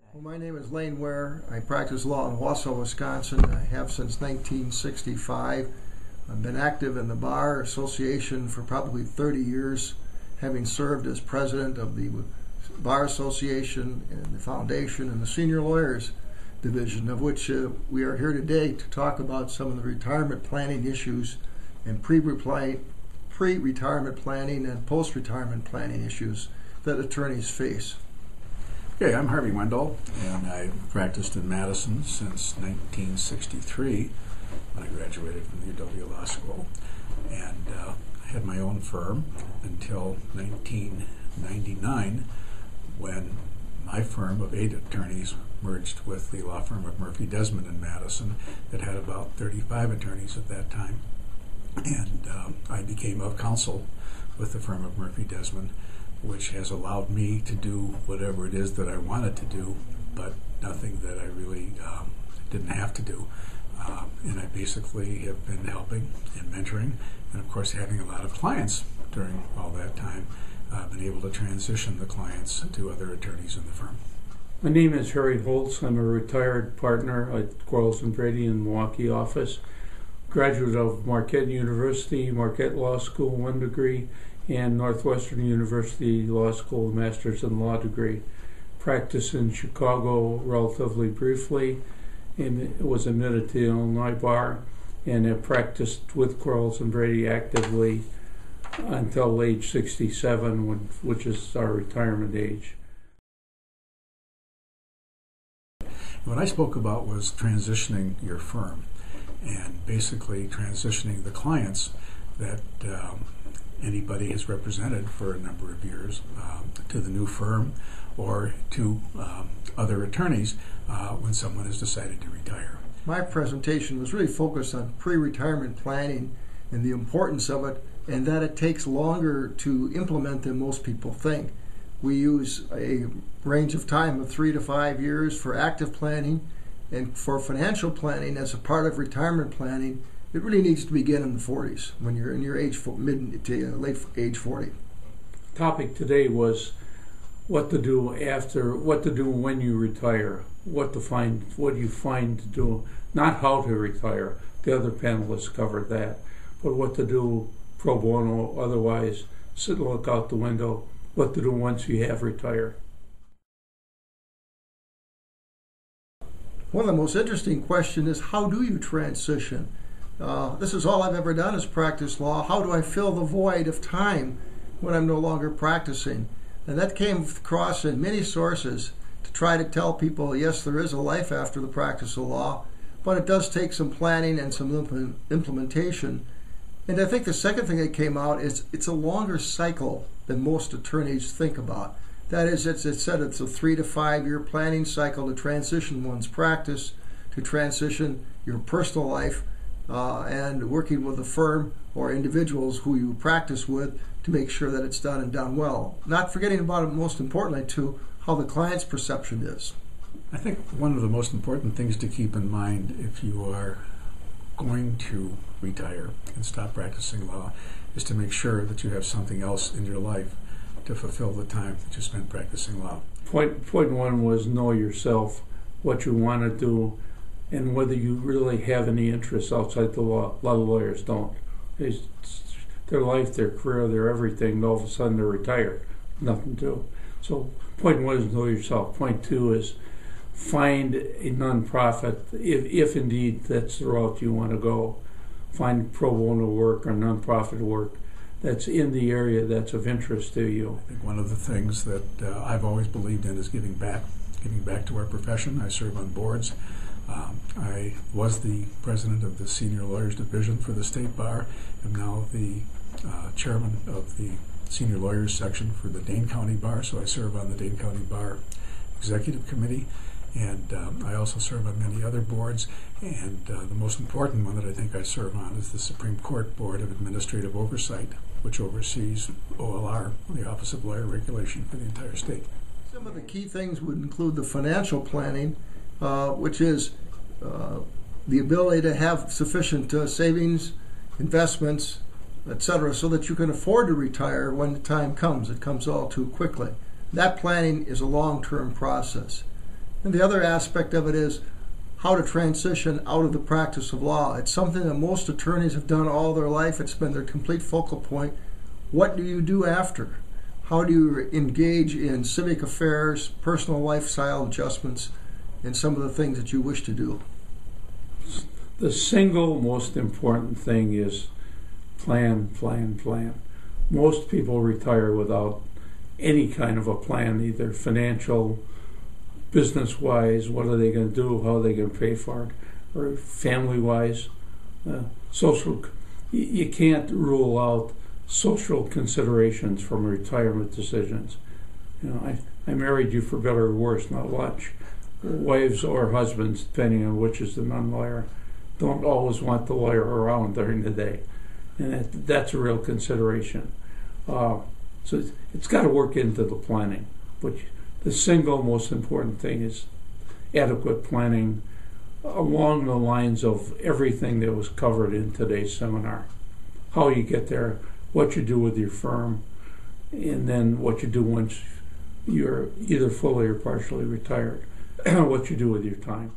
Well, my name is Lane Ware. I practice law in Wausau, Wisconsin. I have since 1965. I've been active in the Bar Association for probably 30 years, having served as president of the Bar Association and the Foundation and the Senior Lawyers Division, of which we are here today to talk about some of the retirement planning issues and pre-retirement planning and post-retirement planning issues that attorneys face. Okay, I'm Harvey Wendel, and I've practiced in Madison since 1963 when I graduated from the UW Law School, and I had my own firm until 1999 when my firm of 8 attorneys merged with the law firm of Murphy Desmond in Madison that had about 35 attorneys at that time, and I became of counsel with the firm of Murphy Desmond, which has allowed me to do whatever it is that I wanted to do, but nothing that I really didn't have to do. And I basically have been helping and mentoring, and of course having a lot of clients during all that time. I've been able to transition the clients to other attorneys in the firm. My name is Harry Holz. I'm a retired partner at Quarles & Brady in the Milwaukee office. Graduate of Marquette University, Marquette Law School, 1 degree, and Northwestern University Law School, Master's in Law degree. Practiced in Chicago relatively briefly, and was admitted to the Illinois Bar, and have practiced with Quarles & Brady actively until age 67, which is our retirement age. What I spoke about was transitioning your firm, and basically transitioning the clients that anybody has represented for a number of years to the new firm or to other attorneys when someone has decided to retire. My presentation was really focused on pre-retirement planning and the importance of it, and that it takes longer to implement than most people think. We use a range of time of 3 to 5 years for active planning, and for financial planning as a part of retirement planning, it really needs to begin in the 40s, when you're in your mid to late age 40. The topic today was what to do when you retire, what you find to do, not how to retire. The other panelists covered that, but what to do pro bono, otherwise sit and look out the window, what to do once you have retired. One of the most interesting questions is, how do you transition? This is all I've ever done is practice law. How do I fill the void of time when I'm no longer practicing? And that came across in many sources to try to tell people, yes, there is a life after the practice of law, but it does take some planning and some implementation. And I think the second thing that came out is it's a longer cycle than most attorneys think about. That is, it's a 3 to 5 year planning cycle to transition one's practice, to transition your personal life, and working with a firm or individuals who you practice with to make sure that it's done and done well. Not forgetting about it, most importantly, too, how the client's perception is. I think one of the most important things to keep in mind if you are going to retire and stop practicing law is to make sure that you have something else in your life to fulfill the time that you spent practicing law. Point 1 was know yourself, what you want to do, and whether you really have any interests outside the law. A lot of lawyers don't. It's their life, their career, their everything, and all of a sudden they're retired. Nothing to do. So point 1 is know yourself. Point 2 is find a nonprofit, if indeed that's the route you want to go. Find pro bono work or nonprofit work that's in the area that's of interest to you. I think one of the things that I've always believed in is giving back to our profession. I serve on boards. I was the president of the Senior Lawyers Division for the State Bar. I'm now the chairman of the Senior Lawyers section for the Dane County Bar, so I serve on the Dane County Bar Executive Committee, and I also serve on many other boards, and the most important one that I think I serve on is the Supreme Court Board of Administrative Oversight, which oversees OLR, the Office of Lawyer Regulation, for the entire state. Some of the key things would include the financial planning, which is the ability to have sufficient savings, investments, etc., so that you can afford to retire when the time comes. It comes all too quickly. That planning is a long-term process. And the other aspect of it is how to transition out of the practice of law. It's something that most attorneys have done all their life. It's been their complete focal point. What do you do after? How do you engage in civic affairs, personal lifestyle adjustments, and some of the things that you wish to do? The single most important thing is plan, plan, plan. Most people retire without any kind of a plan, either financial, business-wise, what are they going to do, how are they going to pay for it, or family-wise, social. You can't rule out social considerations from retirement decisions. You know, I married you for better or worse, not lunch. Wives or husbands, depending on which is the non-lawyer, don't always want the lawyer around during the day, and that's a real consideration. So it's got to work into the planning, but the single most important thing is adequate planning along the lines of everything that was covered in today's seminar. How you get there, what you do with your firm, and then what you do once you're either fully or partially retired, what you do with your time.